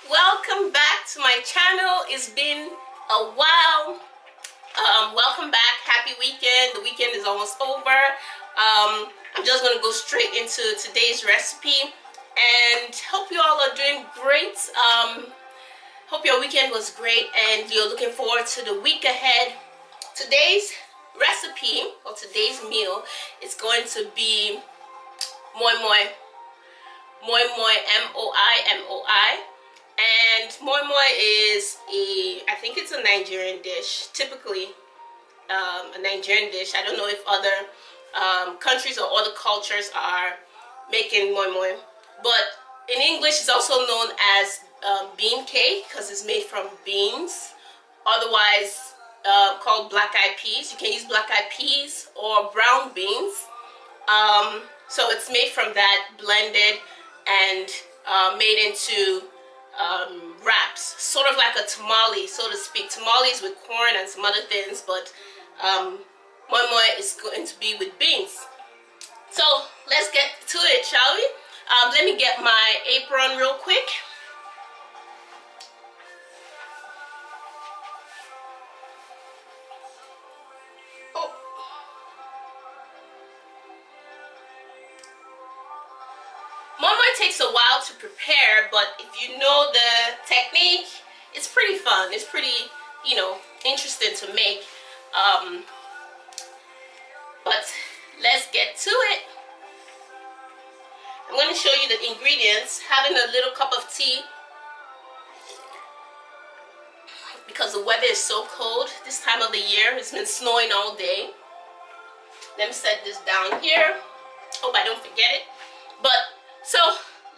welcome back to my channel. It's been a while. Welcome back. Happy weekend. The weekend is almost over. I'm just gonna go straight into today's recipe and hope you all are doing great. Hope your weekend was great and you're looking forward to the week ahead. Today's recipe or today's meal is going to be Moi Moi. Moi Moi, M-O-I. And Moi Moi is I think it's a Nigerian dish, typically a Nigerian dish. I don't know if other countries or other cultures are making Moi Moi. But in English, it's also known as bean cake because it's made from beans, otherwise called black-eyed peas. You can use black-eyed peas or brown beans. So it's made from that, blended and made into wraps, sort of like a tamale, so to speak. Tamales with corn and some other things, but Moi Moi is going to be with beans. So let's get to it, shall we? Let me get my apron real quick. Moi Moi takes a while to prepare, but if you know the technique, it's pretty fun. It's pretty, interesting to make. But let's get to it. I'm going to show you the ingredients. Having a little cup of tea because the weather is so cold this time of the year. It's been snowing all day. Let me set this down here. Hope I don't forget it. So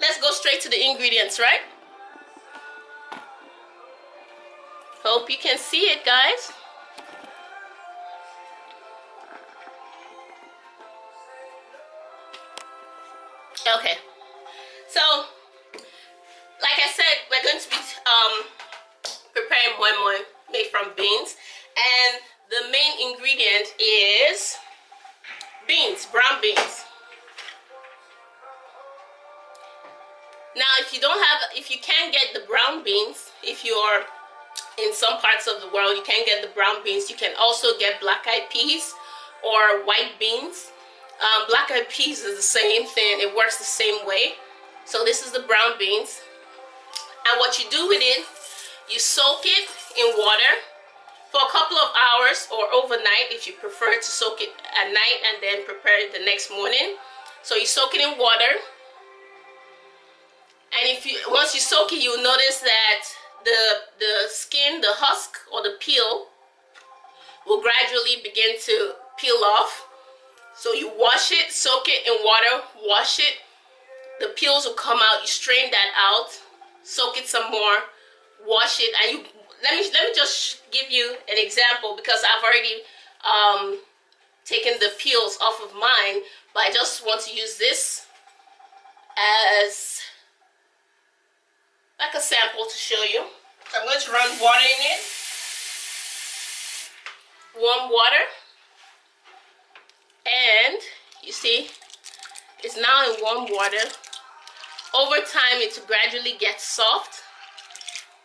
let's go straight to the ingredients, right? Hope you can see it, guys. Okay, so like I said, we're going to be preparing Moi Moi made from beans, and the main ingredient is beans, brown beans. Now, if you can't get the brown beans, if you're in some parts of the world, you can't get the brown beans, you can also get black-eyed peas or white beans. Black-eyed peas is the same thing. It works the same way. So this is the brown beans. And what you do with it, you soak it in water for a couple of hours or overnight if you prefer to soak it at night and then prepare it the next morning. So you soak it in water. And once you soak it, you'll notice that the skin, the husk or the peel will gradually begin to peel off. So you wash it, soak it in water, wash it. The peels will come out. You strain that out, soak it some more, wash it, and let me just give you an example because I've already taken the peels off of mine, but I just want to use this as like a sample to show you. So I'm going to run water in it, warm water, and you see it's now in warm water. Over time it will gradually get soft,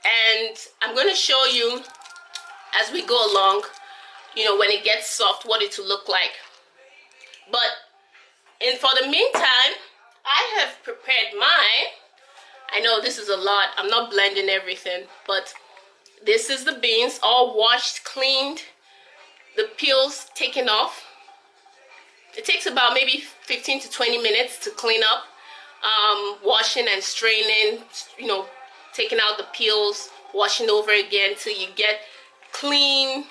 and I'm going to show you as we go along, when it gets soft, what it will look like. But for the meantime, I have prepared mine. I know this is a lot. I'm not blending everything, but this is the beans, all washed, cleaned, the peels taken off. It takes about maybe 15 to 20 minutes to clean up, washing and straining, taking out the peels, washing over again till you get clean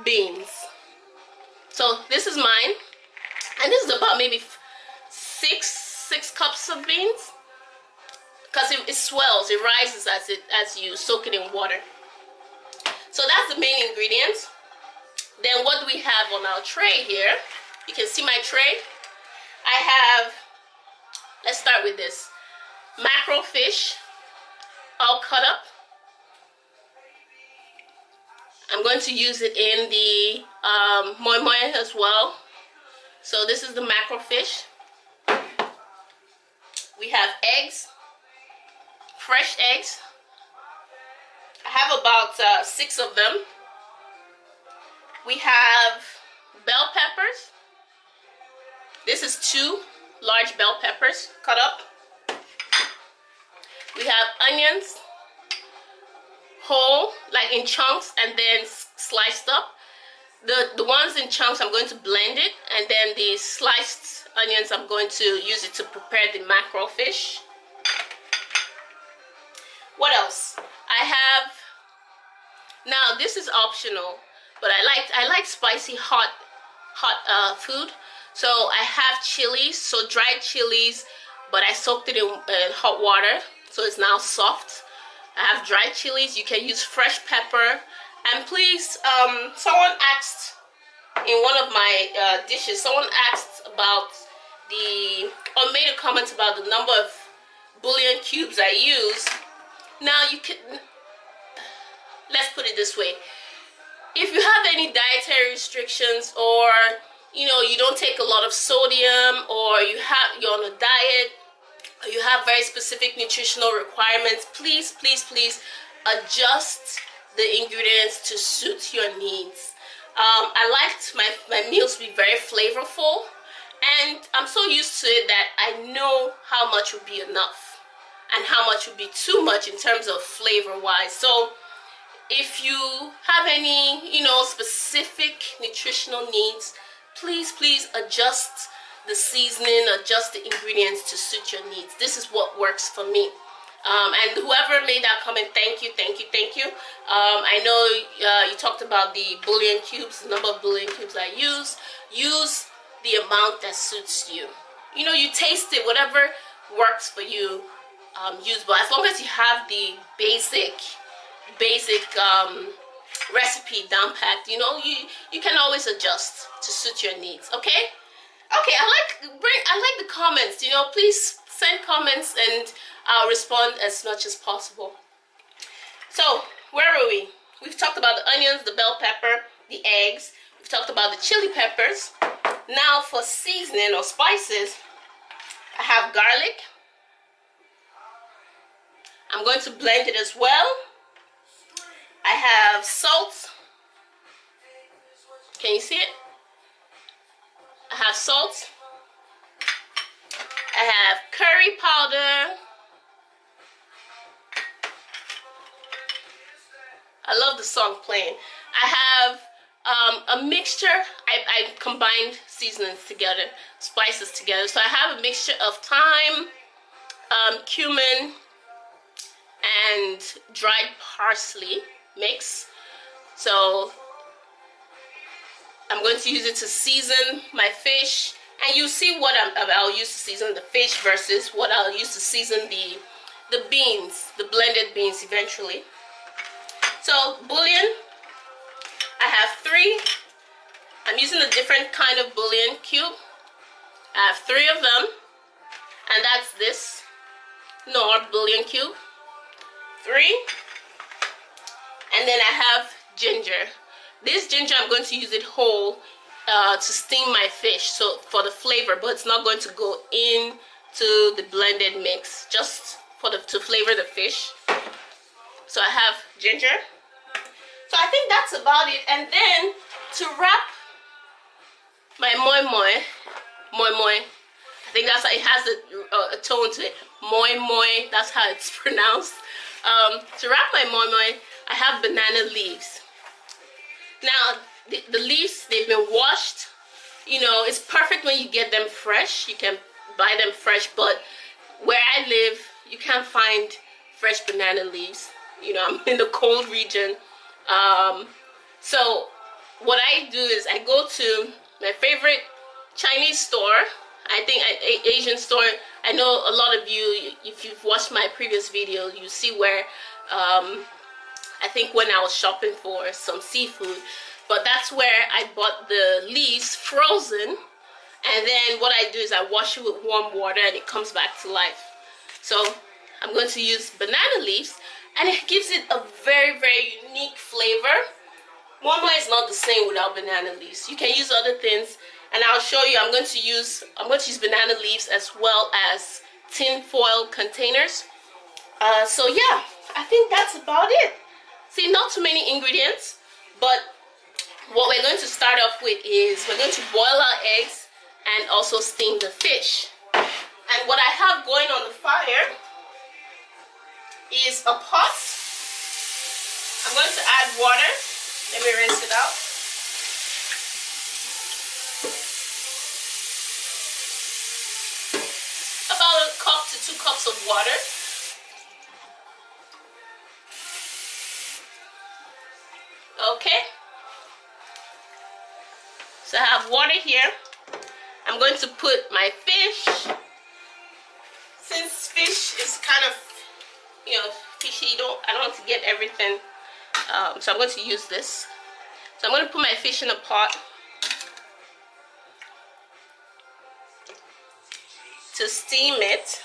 beans. So this is mine, and this is about maybe six cups of beans. Because it swells, it rises as you soak it in water. So that's the main ingredients. Then what do we have on our tray here? You can see my tray. I have, let's start with this, mackerel fish, all cut up. I'm going to use it in the Moi Moi as well. So this is the mackerel fish. We have eggs, fresh eggs. I have about 6 of them. We have bell peppers. This is 2 large bell peppers cut up. We have onions, whole, like in chunks, and then sliced up. The ones in chunks, I'm going to blend it, and then the sliced onions, I'm going to use it to prepare the mackerel fish. What else? I have, now this is optional, but I like spicy hot food. So I have chilies, so dried chilies, but I soaked it in hot water, so it's now soft. I have dried chilies. You can use fresh pepper. And please, someone asked in one of my dishes, someone asked about or made a comment about the number of bouillon cubes I use. Now you can, let's put it this way. If you have any dietary restrictions, or you don't take a lot of sodium, or you're on a diet, or you have very specific nutritional requirements, please adjust the ingredients to suit your needs. I liked my meals to be very flavorful, and I'm so used to it that I know how much would be enough and how much would be too much in terms of flavor wise. So if you have any specific nutritional needs, please adjust the seasoning, adjust the ingredients to suit your needs. This is what works for me. And whoever made that comment, thank you. I know you talked about the bouillon cubes, the number of bouillon cubes I use. Use the amount that suits you. You taste it, whatever works for you, use. But as long as you have the basic recipe down packed, you can always adjust to suit your needs. Okay, I like the comments. Please send comments and I'll respond as much as possible. So where are we? We've talked about the onions, the bell pepper, the eggs. We've talked about the chili peppers. Now for seasoning or spices, I have garlic. I'm going to blend it as well. I have salt. Can you see it? I have salt. I have curry powder. I love the song playing. I have a mixture. I combined seasonings together, spices together. So I have a mixture of thyme, cumin, and dried parsley mix. So I'm going to use it to season my fish, and you see what I'll use to season the fish versus what I'll use to season the beans, the blended beans eventually. So bouillon, I have 3. I'm using a different kind of bouillon cube. I have 3 of them, and that's this Knorr bouillon cube. 3. And then I have ginger. This ginger, I'm going to use it whole to steam my fish, so for the flavor, but it's not going to go into the blended mix, just to flavor the fish. So I have ginger. So I think that's about it. And then to wrap my moi moi, I think that's how it has a tone to it. Moi moi, that's how it's pronounced. To wrap my moi moi, I have banana leaves. Now the leaves, they've been washed. It's perfect when you get them fresh. You can buy them fresh, but where I live, you can't find fresh banana leaves. I'm in the cold region. So what I do is I go to my favorite Chinese store, I think Asian store. I know a lot of you, if you've watched my previous video, you see where I think when I was shopping for some seafood, but that's where I bought the leaves frozen, and then what I do is I wash it with warm water and it comes back to life. So I'm going to use banana leaves, and it gives it a very unique flavor. Moi Moi is not the same without banana leaves. You can use other things, and I'll show you. I'm going to use banana leaves as well as tin foil containers. So yeah, I think that's about it. See, not too many ingredients, but what we're going to start off with is we're going to boil our eggs and also steam the fish. And what I have going on the fire is a pot. I'm going to add water. Let me rinse it out. About a cup to 2 cups of water. Okay. So I have water here. I'm going to put my fish. Since fish is kind of, you know, fishy, I don't want to get everything. So I'm going to use this. So I'm going to put my fish in a pot to steam it.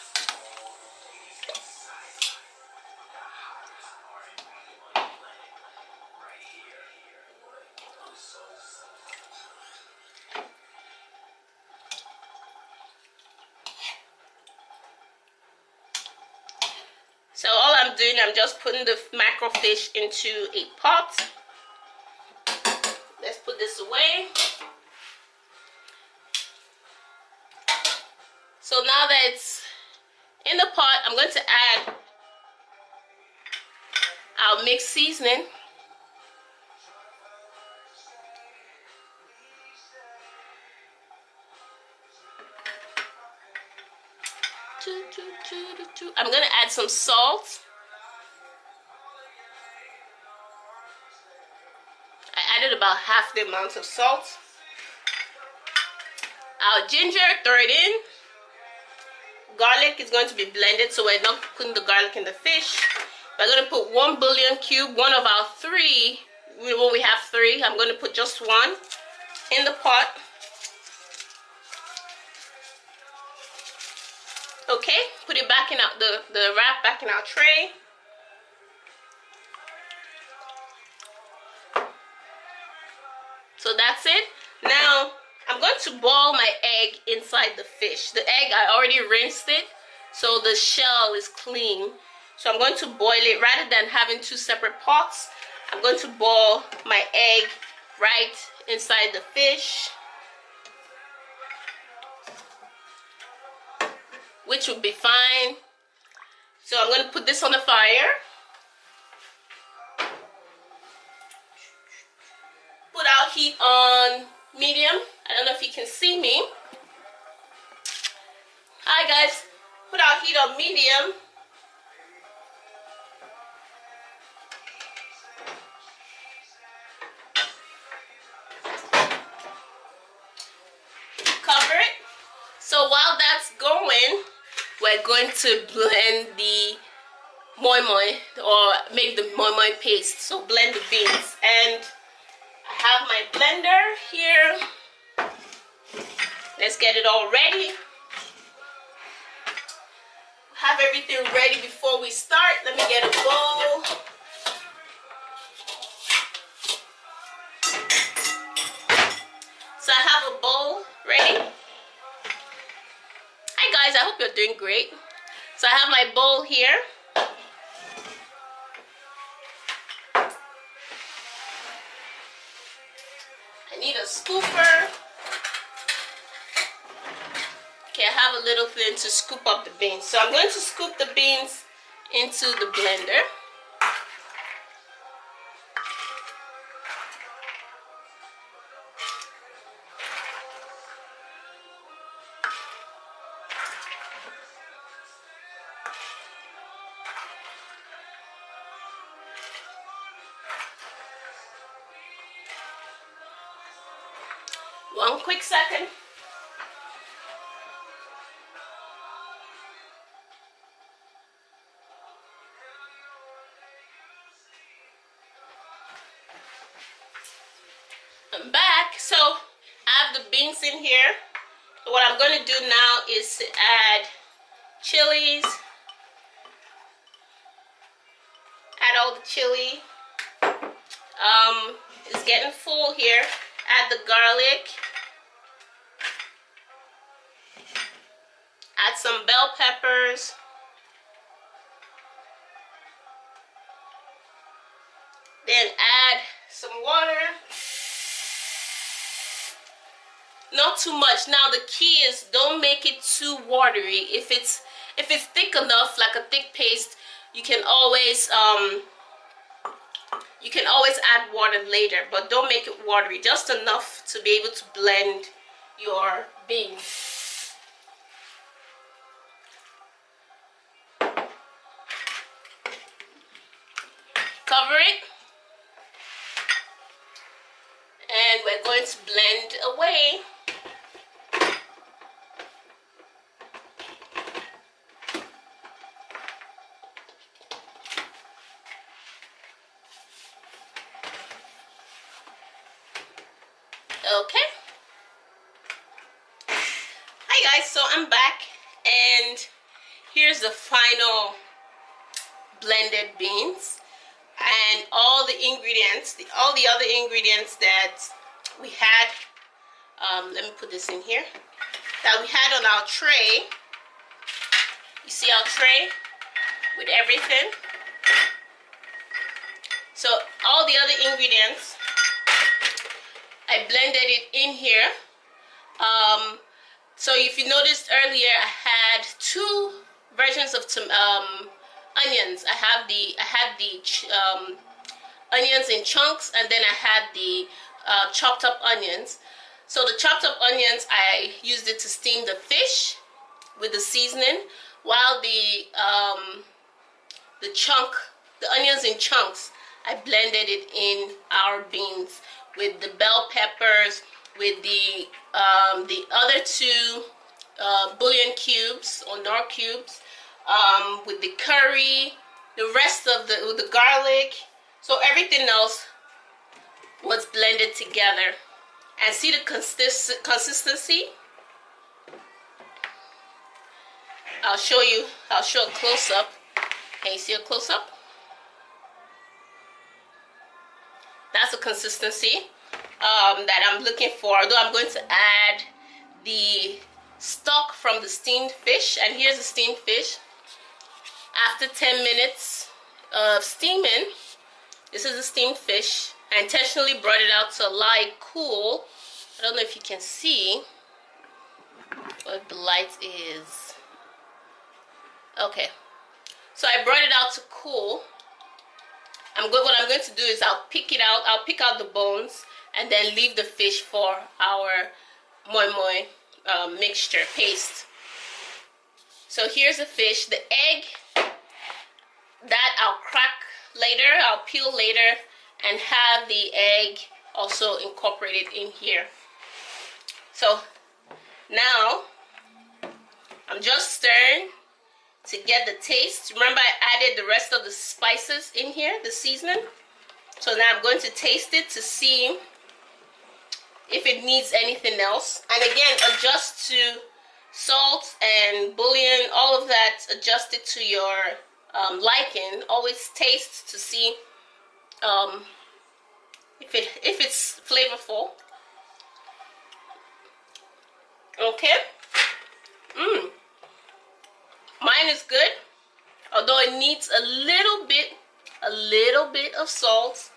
So all I'm doing, I'm just putting the mackerel fish into a pot. Let's put this away. So now that it's in the pot, I'm going to add our mixed seasoning. I'm going to add some salt. I added about half the amount of salt. Our ginger, throw it in. Garlic is going to be blended, so we're not putting the garlic in the fish. We're going to put 1 bouillon cube, one of our 3. When we have 3, I'm going to put just 1 in the pot. Okay, put it back in the wrap back in our tray. So that's it. Now I'm going to boil my egg inside the fish. The egg, I already rinsed it, so the shell is clean. So I'm going to boil it rather than having 2 separate pots. I'm going to boil my egg right inside the fish, which will be fine. So I'm going to put this on the fire. Put our heat on medium. I don't know if you can see me. Hi guys. Put our heat on medium. Cover it. So while that's going, we're going to blend the moi moi, or make the moi moi paste. So blend the beans. And I have my blender here. Let's get it all ready. Have everything ready before we start. Let me get a bowl. So I have a bowl ready. Hi guys, I hope you're doing great. So I have my bowl here. I need a scooper. Okay, I have a little thing to scoop up the beans. So I'm going to scoop the beans into the blender. One quick second. I'm back. So I have the beans in here. So what I'm going to do now is to add chilies. Add all the chili. It's getting full here. Add the garlic. Add some bell peppers. Then add some water. Not too much. Now the key is don't make it too watery. If it's thick enough, like a thick paste, you can always add water later, but don't make it watery. Just enough to be able to blend your beans. Cover it. And we're going to blend away. Okay. Hi guys, so I'm back and here's the final blended beans and all the ingredients, all the other ingredients that we had. Let me put this in here. That we had on our tray. You see our tray with everything. So all the other ingredients, I blended it in here. So if you noticed earlier, I had two versions of onions. I had the onions in chunks, and then I had the chopped up onions. So the chopped up onions, I used it to steam the fish with the seasoning, while the onions in chunks, I blended it in our beans with the bell peppers, with the other two bouillon cubes or nor cubes, with the curry, the rest of the garlic. So everything else was blended together. And see the consistency? I'll show a close up. Can you see a close up? That's the consistency that I'm looking for. Although I'm going to add the stock from the steamed fish, and here's the steamed fish. After 10 minutes of steaming, this is the steamed fish. I intentionally brought it out to lie cool. I don't know if you can see what the light is. Okay, so I brought it out to cool. What I'm going to do is I'll pick out the bones and then leave the fish for our moi moi mixture paste. So here's the fish. The egg that I'll crack later, I'll peel later, and have the egg also incorporated in here. So now I'm just stirring to get the taste. Remember, I added the rest of the spices in here, the seasoning. So now I'm going to taste it to see if it needs anything else. And again, adjust to salt and bouillon, all of that, adjust it to your liking. Always taste to see if it's flavorful. Okay. Mine is good, although it needs a little bit of salt.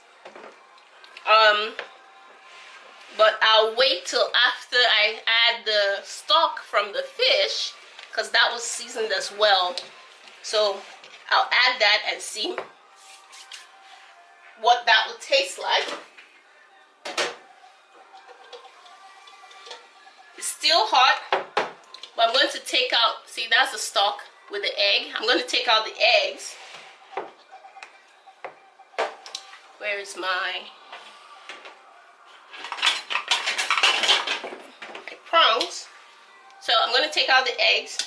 But I'll wait till after I add the stock from the fish, because that was seasoned as well. So I'll add that and see what that will taste like. It's still hot, but I'm going to take out, see, that's the stock with the egg. I'm going to take out the eggs. Where is my prongs? So I'm going to take out the eggs.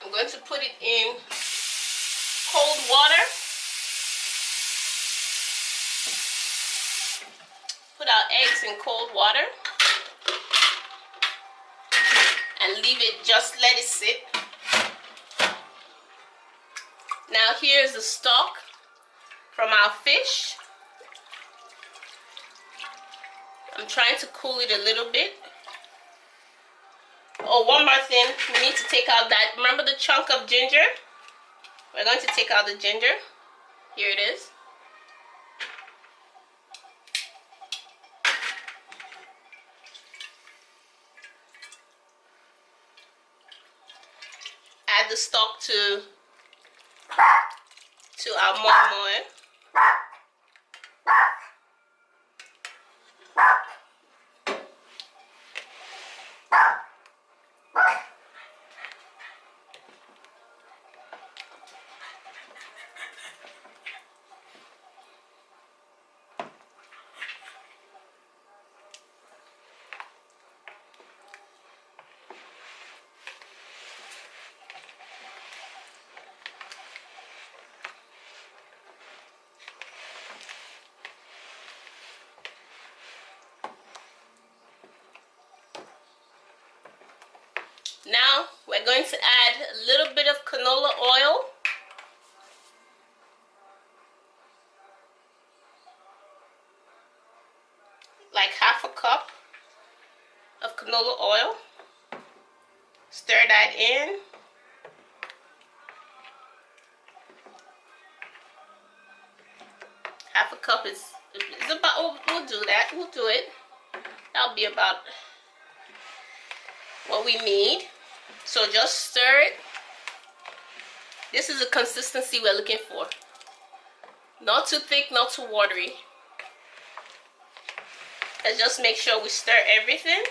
I'm going to put it in cold water. Put our eggs in cold water. and leave it, just let it sit. Now here's the stock from our fish. I'm trying to cool it a little bit. Oh, one more thing. We need to take out that, remember the chunk of ginger? We're going to take out the ginger. Here it is. Add the stock to our moi moi. Now we're going to add a little bit of canola oil. Like half a cup of canola oil. Stir that in. Half a cup is about, we'll do that. We'll do it. That'll be about what we need. So just stir it. This is the consistency we're looking for. Not too thick, not too watery. Let's just make sure we stir everything.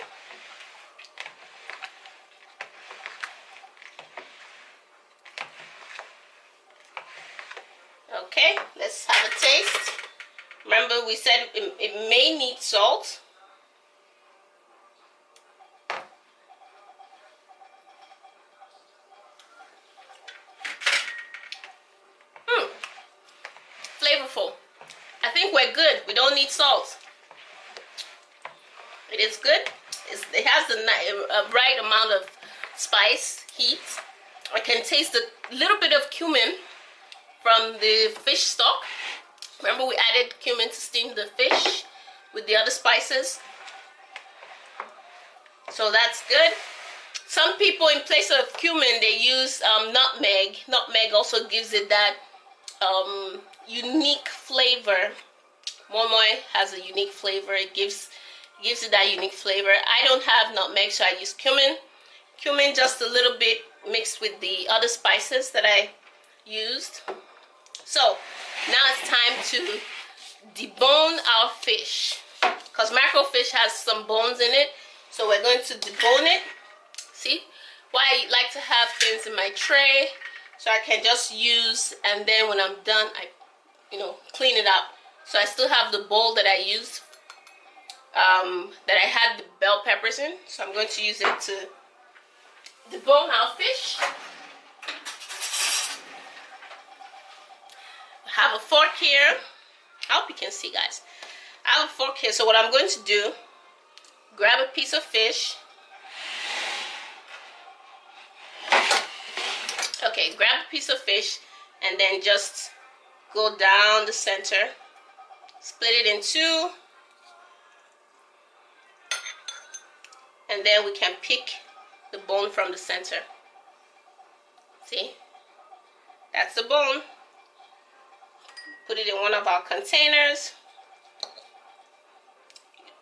Okay, let's have a taste. Remember we said it may need salt. Flavorful. I think we're good. We don't need salt. It is good. It has a right amount of spice, heat. I can taste a little bit of cumin from the fish stock. Remember we added cumin to steam the fish with the other spices. So that's good. Some people, in place of cumin, they use nutmeg. Nutmeg also gives it that unique flavor. Moi Moi has a unique flavor. It gives it that unique flavor. I don't have nutmeg, so I use cumin. Cumin just a little bit mixed with the other spices that I used. So now it's time to debone our fish, because mackerel fish has some bones in it. So we're going to debone it. See why I like to have things in my tray, so I can just use, and then when I'm done, I clean it up. So I still have the bowl that I used, that I had the bell peppers in. So I'm going to use it to debone our fish. I have a fork here. I hope you can see, guys. I have a fork here. So what I'm going to do, grab a piece of fish. Okay, grab a piece of fish and then just go down the center. Split it in two. And then we can pick the bone from the center. See? That's the bone. Put it in one of our containers.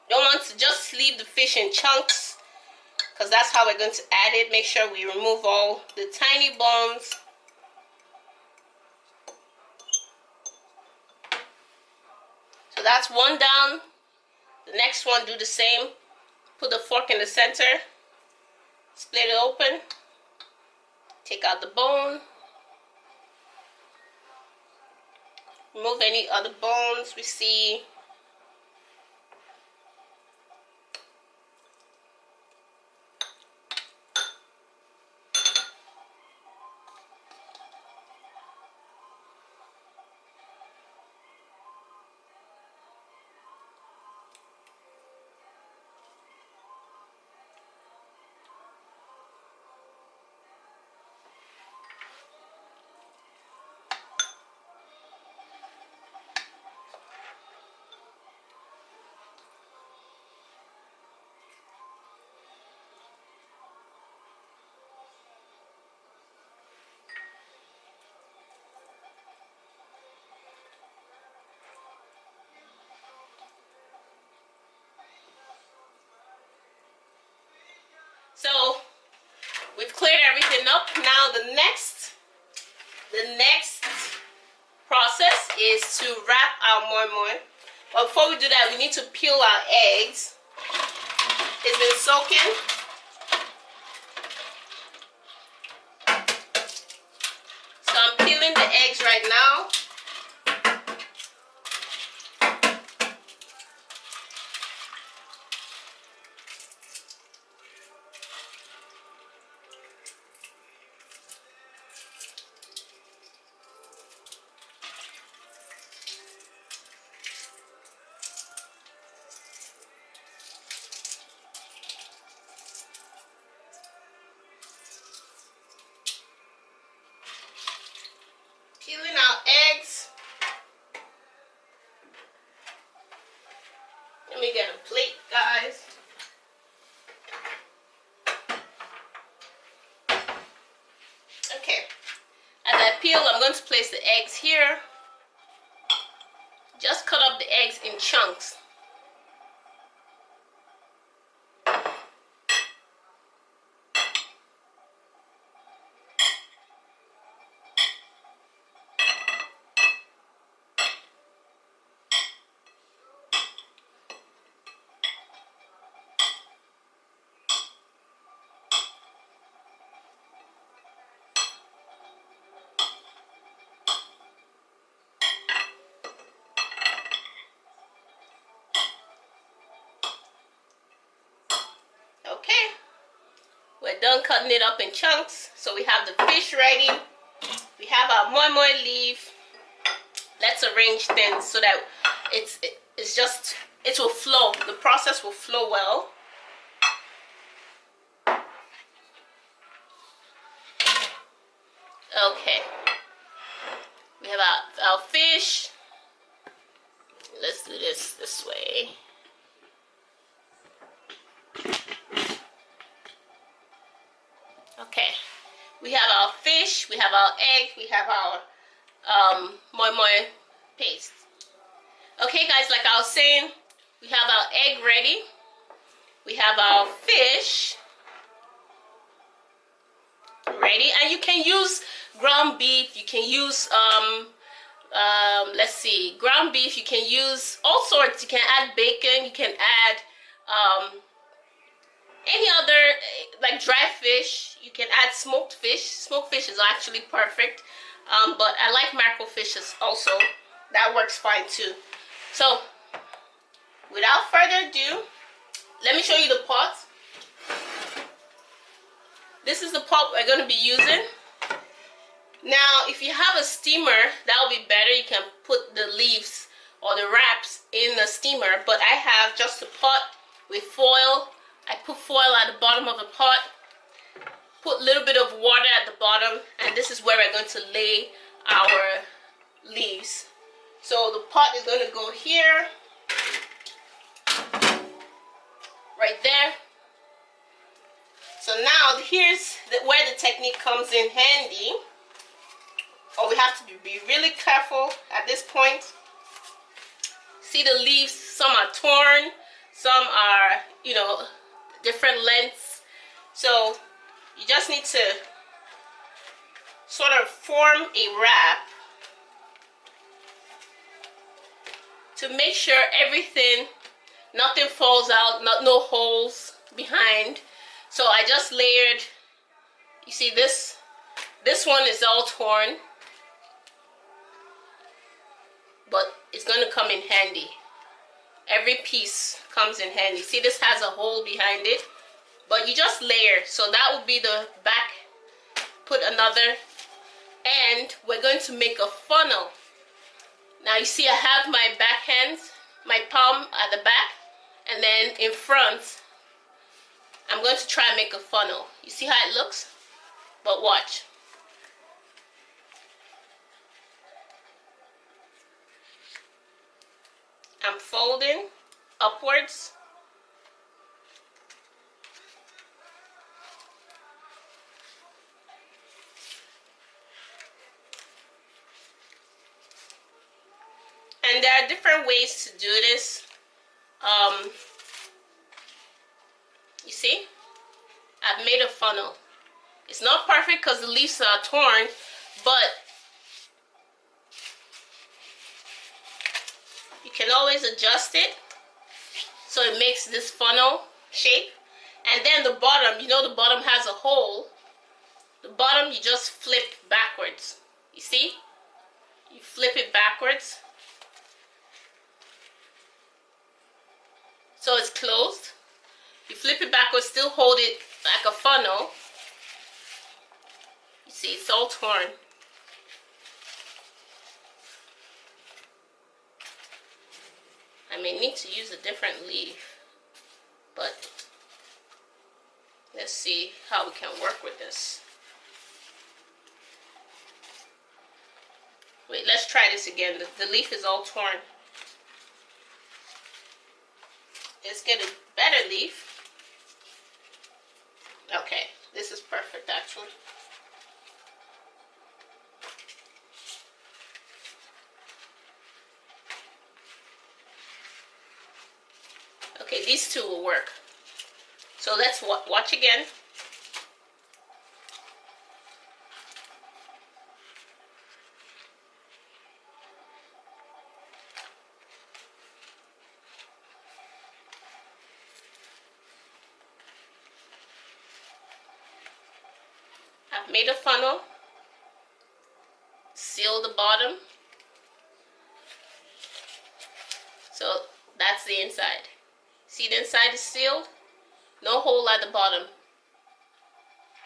Don't want to just leave the fish in chunks, because that's how we're going to add it. Make sure we remove all the tiny bones. So that's one down. The next one, do the same. Put the fork in the center. Split it open. Take out the bone. Remove any other bones we see. we've cleared everything up. Now the next process is to wrap our moi moi. But before we do that, we need to peel our eggs. It's been soaking. So I'm peeling the eggs right now. Peeling our eggs. Let me get a plate, guys. Okay. As I peel, I'm going to place the eggs here. Just cut up the eggs in chunks. Okay, we're done cutting it up in chunks. So we have the fish ready. We have our moi moi leaf. Let's arrange things so that it will flow. The process will flow well. Okay, we have our fish. Let's do this way. Okay, we have our fish, we have our egg, we have our moi moi paste. Okay guys, like I was saying, we have our egg ready, we have our fish ready, and you can use ground beef, you can use let's see, ground beef, you can use all sorts. You can add bacon, you can add any other, like dry fish. You can add smoked fish. Smoked fish is actually perfect, but I like mackerel fishes also. That works fine too. So without further ado, let me show you the pot. This is the pot we're going to be using. Now, if you have a steamer, that will be better. You can put the leaves or the wraps in the steamer, but I have just a pot with foil. I put foil at the bottom of the pot, put a little bit of water at the bottom, and this is where we're going to lay our leaves. So the pot is going to go here, right there. So now here's where the technique comes in handy. Or we have to be really careful at this point. See the leaves, some are torn, some are, you know, different lengths. So you just need to sort of form a wrap to make sure everything, nothing falls out, no holes behind. So I just layered, you see this one is all torn, but it's going to come in handy. Every piece comes in handy. See, this has a hole behind it, but you just layer. So that will be the back. Put another, and we're going to make a funnel. Now you see I have my back hands, my palm at the back, and then in front I'm going to try and make a funnel. You see how it looks? But watch. I'm folding upwards. And there are different ways to do this. You see? I've made a funnel. It's not perfect because the leaves are torn, but you can always adjust it so it makes this funnel shape. And then the bottom, you know the bottom has a hole. The bottom you just flip backwards. You see? You flip it backwards. So it's closed. You flip it backwards, still hold it like a funnel. You see, it's all torn. I may need to use a different leaf, but let's see how we can work with this. Wait, let's try this again. The leaf is all torn. Let's get a better leaf. Okay, this is perfect actually. Okay, these two will work. So let's watch again. I've made a funnel, seal the bottom. So that's the inside. See, the inside is sealed, no hole at the bottom.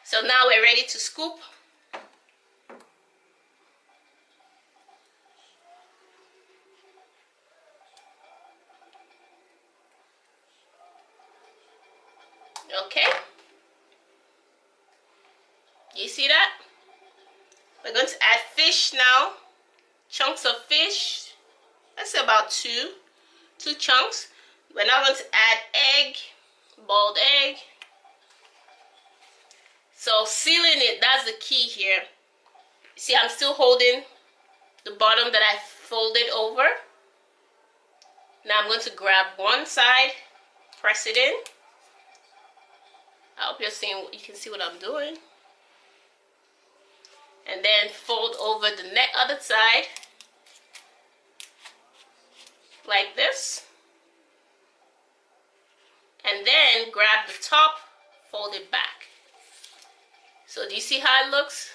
So now we're ready to scoop. Okay, you see that? We're going to add fish now, chunks of fish. That's about two chunks. We're now going to add egg, boiled egg. So sealing it, that's the key here. See, I'm still holding the bottom that I folded over. Now I'm going to grab one side, press it in. I hope you can see what I'm doing. And then fold over the other side like this. And then grab the top, fold it back. So do you see how it looks?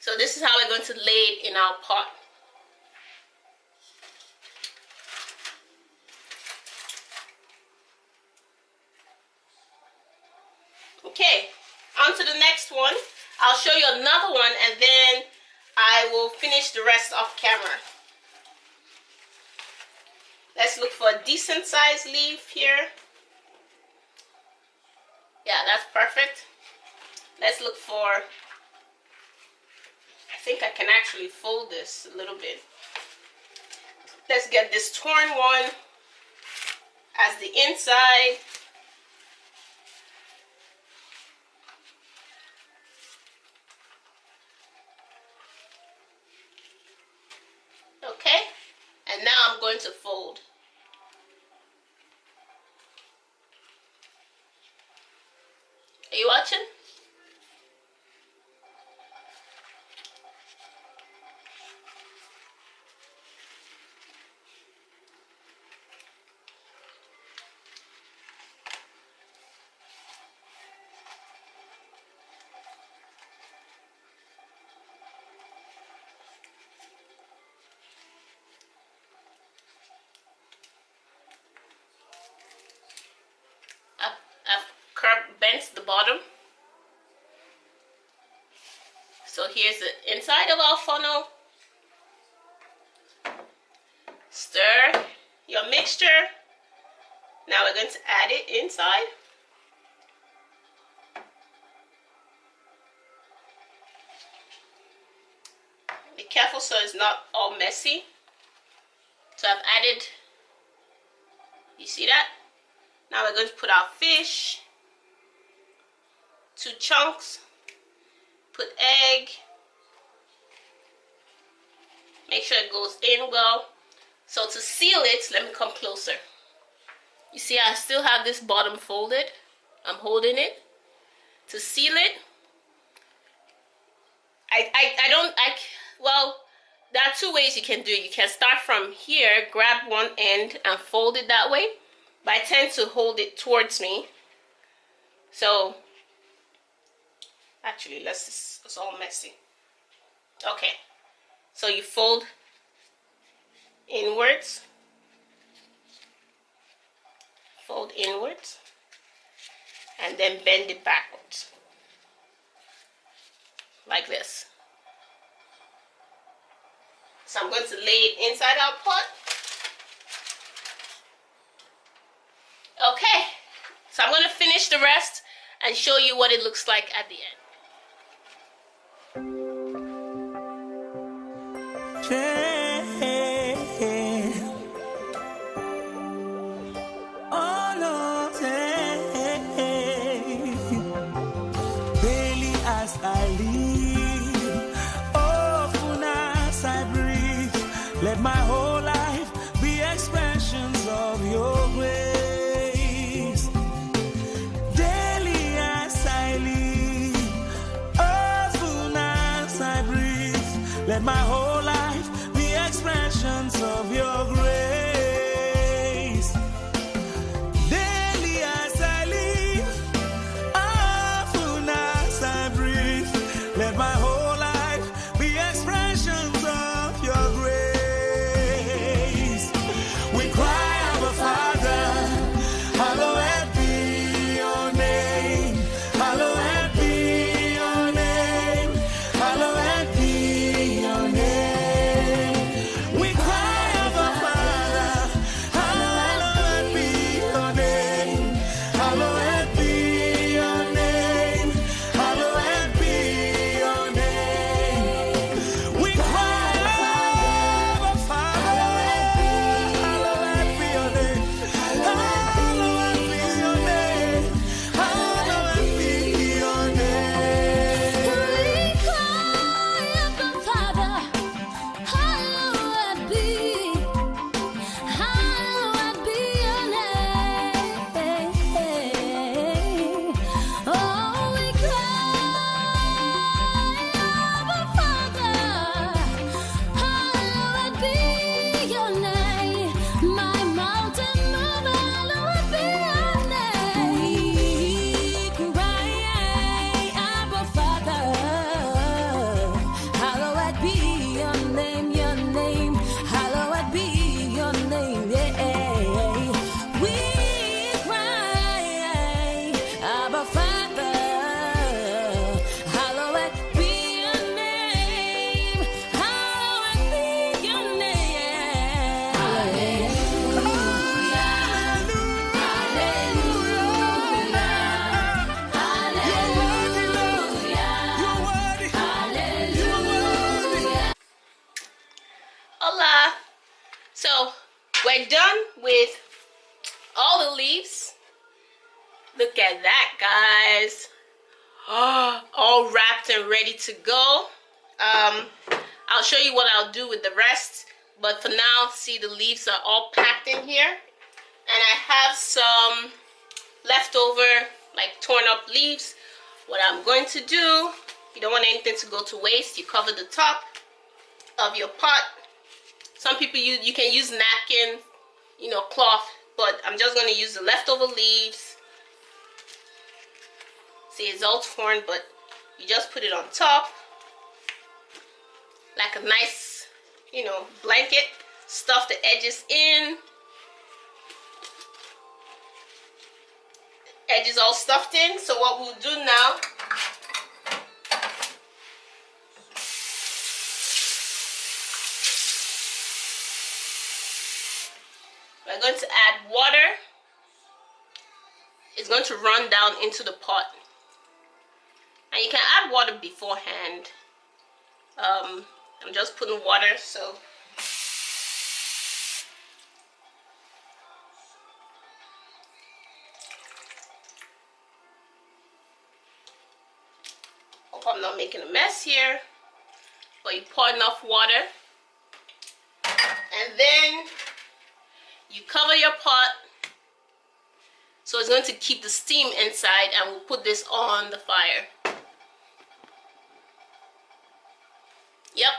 So this is how we're going to lay it in our pot. Okay, on to the next one. I'll show you another one and then I will finish the rest off camera. Let's look for a decent sized leaf here. Yeah, that's perfect. Let's look for, I think I can actually fold this a little bit. Let's get this torn one as the inside. Okay, and now I'm going to fold. Are you watching? I've bent the bottom. So here's the inside of our funnel. Stir your mixture. Now we're going to add it inside. Be careful so it's not all messy. So I've added, you see that? Now we're going to put our fish, 2 chunks, put egg, make sure it goes in well. So to seal it, let me come closer. You see, I still have this bottom folded. I'm holding it to seal it. Well, there are two ways you can do it. You can start from here, grab one end and fold it that way. But I tend to hold it towards me. So, actually, it's all messy. Okay, so you fold inwards, and then bend it backwards, like this. So I'm going to lay it inside our pot. Okay, so I'm going to finish the rest and show you what it looks like at the end. Daily as I live, often as I breathe, let my whole life be expressions of your grace. Daily as I live, often as I breathe, let my whole life be expressions of your grace. Daily as I live, often as I breathe, let my whole life be expressions of your grace. We cry, Abba Father, hallowed be your name, hallowed be your name, hallowed be your name. We cry, Abba Father, hallowed be your name, hallowed be your name, hallowed be your name. We cry, Abba Father, hallowed be your name, hallowed be your name, hallowed be your name. We cry, Abba Father, hallowed be your name. Oh, we cry, Abba Father, hallowed be your name. My mountain mover, hallowed be your name. We cry, Abba Father, hallowed be your name, hallowed be your name. Yeah. We cry, Abba Father, hallowed be your name, hallowed be your name. Hallelujah, hallelujah. Hola! So we're done with all the leaves. Look at that, guys. All wrapped and ready to go. I'll show you what I'll do with the rest, but for now, see, the leaves are all packed in here, and I have some leftover, like torn up leaves. What I'm going to do, you don't want anything to go to waste, you cover the top of your pot. Some people you can use napkin, cloth, but I'm just going to use the leftover leaves. See, it's all torn, but you just put it on top like a nice, blanket. Stuff the edges in. Edges all stuffed in. So what we'll do now, we're going to add water. It's going to run down into the pot. And you can add water beforehand. I'm just putting water, so hope I'm not making a mess here. But you pour enough water, and then you cover your pot going to keep the steam inside, and we'll put this on the fire. Yep.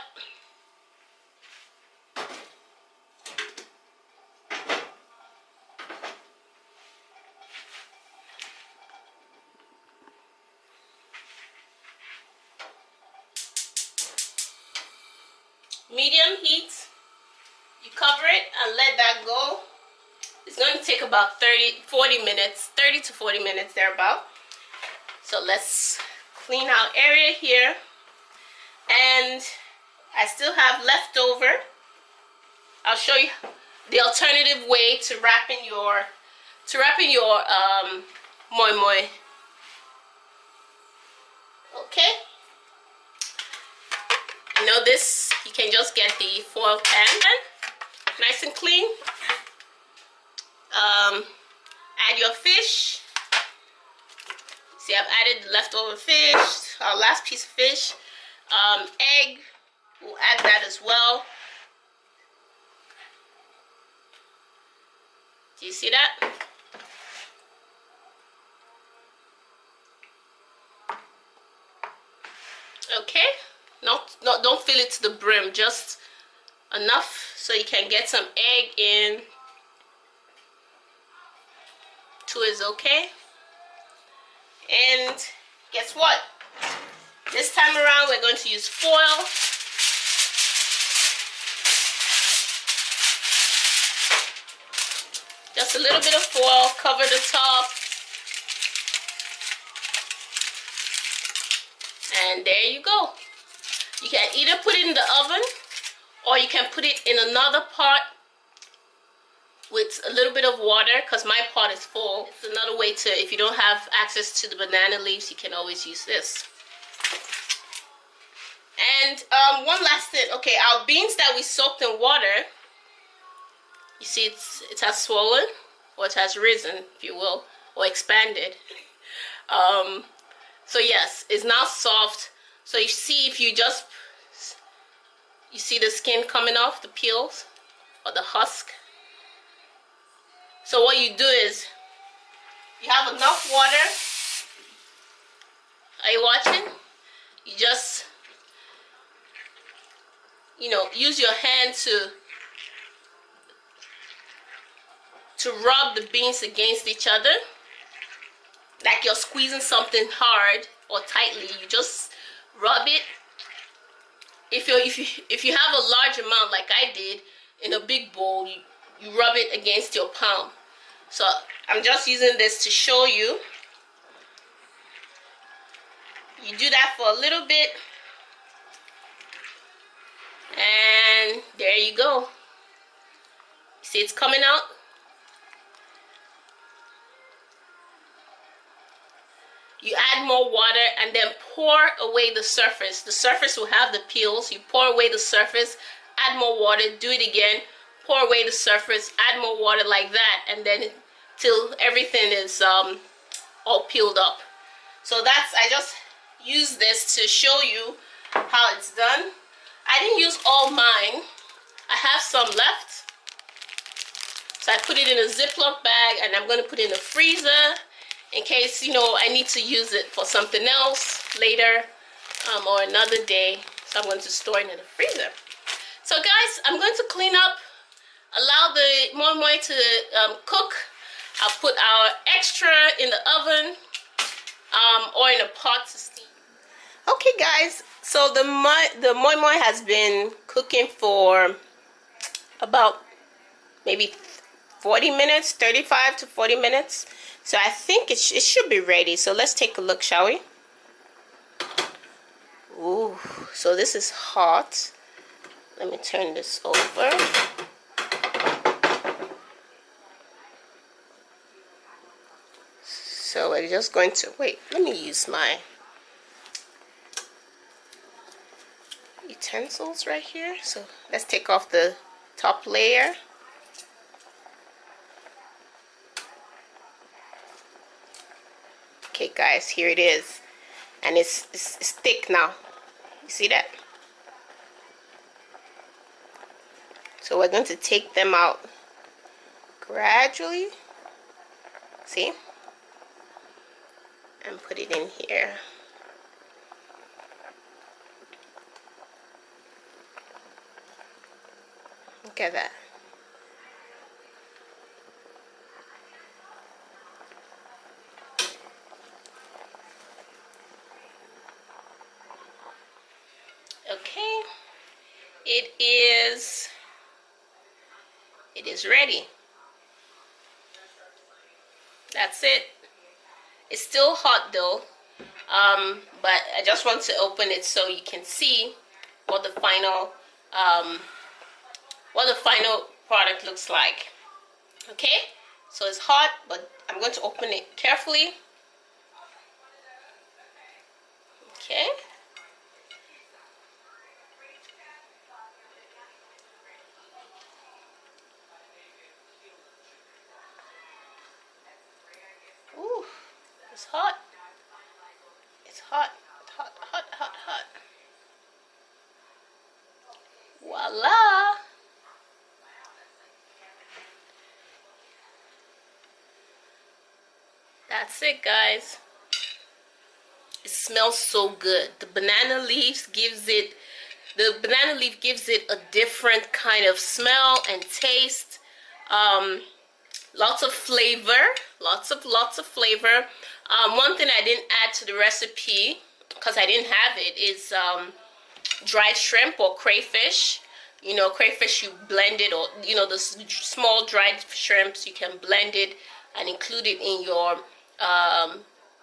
Medium heat. You cover it and let that go. It's going to take about 30 to 40 minutes thereabout. So let's clean our area here. And I still have leftover. I'll show you the alternative way to wrapping your moi moi. Okay. You know this, you can just get the foil pan, nice and clean. Add your fish. See, I've added the leftover fish, our last piece of fish. Egg, we'll add that as well. Do you see that? Okay. Don't fill it to the brim, just enough so you can get some egg in. 2 is okay. And guess what? This time around we're going to use foil. Just a little bit of foil, cover the top. And there you go. You can either put it in the oven, or you can put it in another pot with a little bit of water, because my pot is full. It's another way to, if you don't have access to the banana leaves, you can always use this. And one last thing. Okay, our beans that we soaked in water, you see it has swollen, or it has risen, if you will, or expanded. So yes, it's now soft. So you see, if you see the skin coming off, the peels or the husk. So what you do is, you have enough water. Are you watching? You just, use your hand to rub the beans against each other, like you're squeezing something hard or tightly. You just rub it. If you have a large amount like I did in a big bowl, you rub it against your palm. So I'm just using this to show you. You do that for a little bit, and there you go. See, it's coming out. You add more water and then pour away the surface. The surface will have the peels. You pour away the surface, add more water, do it again, pour away the surface, add more water, like that, and then till everything is all peeled up. So I just use this to show you how it's done. I didn't use all mine. I have some left. So I put it in a Ziploc bag, and I'm going to put it in the freezer in case, I need to use it for something else later or another day. So I'm going to store it in the freezer. So guys, I'm going to clean up, allow the moi moi to cook. I'll put our extra in the oven or in a pot to steam. Okay guys, so the moi moi has been cooking for about maybe 40 minutes, 35 to 40 minutes. So I think it should be ready. So let's take a look, shall we? Ooh, so this is hot. Let me turn this over. So we're just going to, wait, let me use my utensils right here. So let's take off the top layer. Okay guys, here it is, and it's thick now. You see that? So we're going to take them out gradually. See? put it in here. Look at that. Okay, it is ready. That's it. It's still hot though, but I just want to open it so you can see what the final product looks like. Okay, so it's hot, but I'm going to open it carefully. Okay. Ooh, it's hot. It's hot, hot, hot, hot, hot. Voila. That's it, guys. It smells so good. The banana leaf gives it a different kind of smell and taste. Lots of flavor, lots of flavor. One thing I didn't add to the recipe because I didn't have it is dried shrimp or crayfish. You know, crayfish, you blend it, or you know, the small dried shrimps, you can blend it and include it in your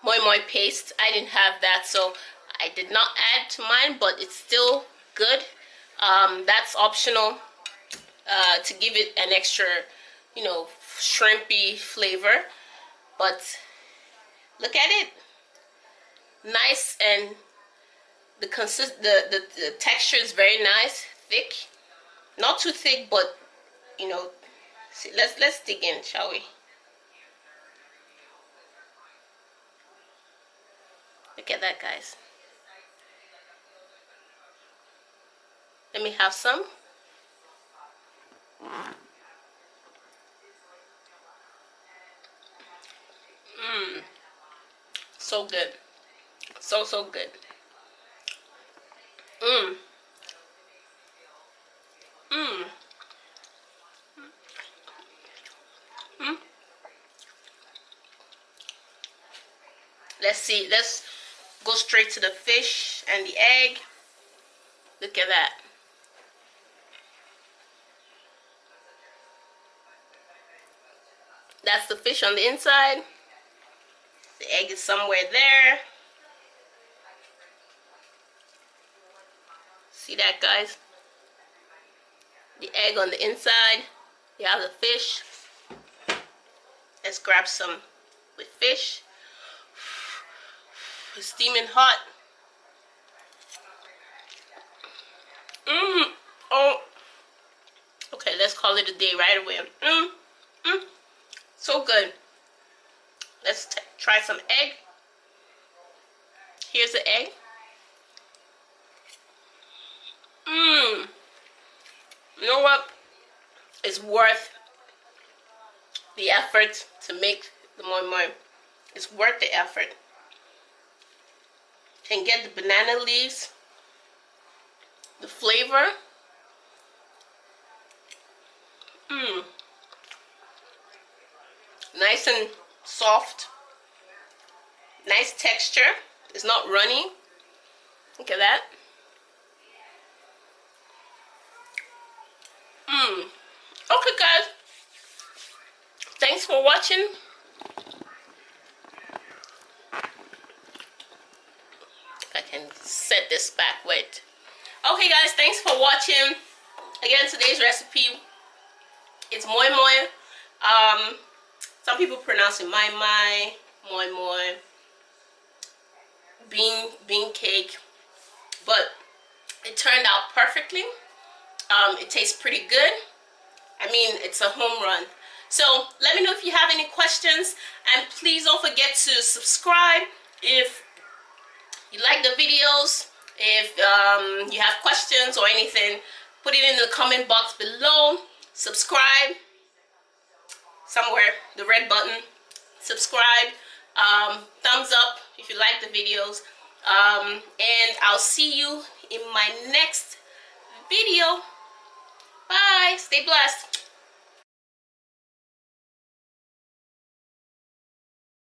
moi moi paste. I didn't have that, so I did not add to mine, but it's still good. That's optional to give it an extra, you know, shrimpy flavor. But look at it, nice, and the texture is very nice, thick, not too thick, but you know. See, let's dig in, shall we? Look at that, guys. Let me have some. So good. So good. Let's see. Let's go straight to the fish and the egg. Look at that. That's the fish on the inside. The egg is somewhere there. See that, guys? The egg on the inside. You have the fish. Let's grab some with fish. It's steaming hot. Oh. Okay, let's call it a day right away. So good. Let's try some egg. Here's the egg. You know what? It's worth the effort to make the moi moi. It's worth the effort. Can get the banana leaves, the flavor. Nice and soft. Nice texture. It's not runny. Look at that. Okay, guys. Thanks for watching. I can set this back with. Okay, guys. Thanks for watching. Again, today's recipe is moi moi. Some people pronounce it mai mai, moi moi, bean cake, but it turned out perfectly. It tastes pretty good. I mean, it's a home run. So let me know if you have any questions, and please don't forget to subscribe if you like the videos. If you have questions or anything, put it in the comment box below. Subscribe somewhere, the red button. Subscribe, thumbs up if you like the videos. And I'll see you in my next video. Bye. Stay blessed.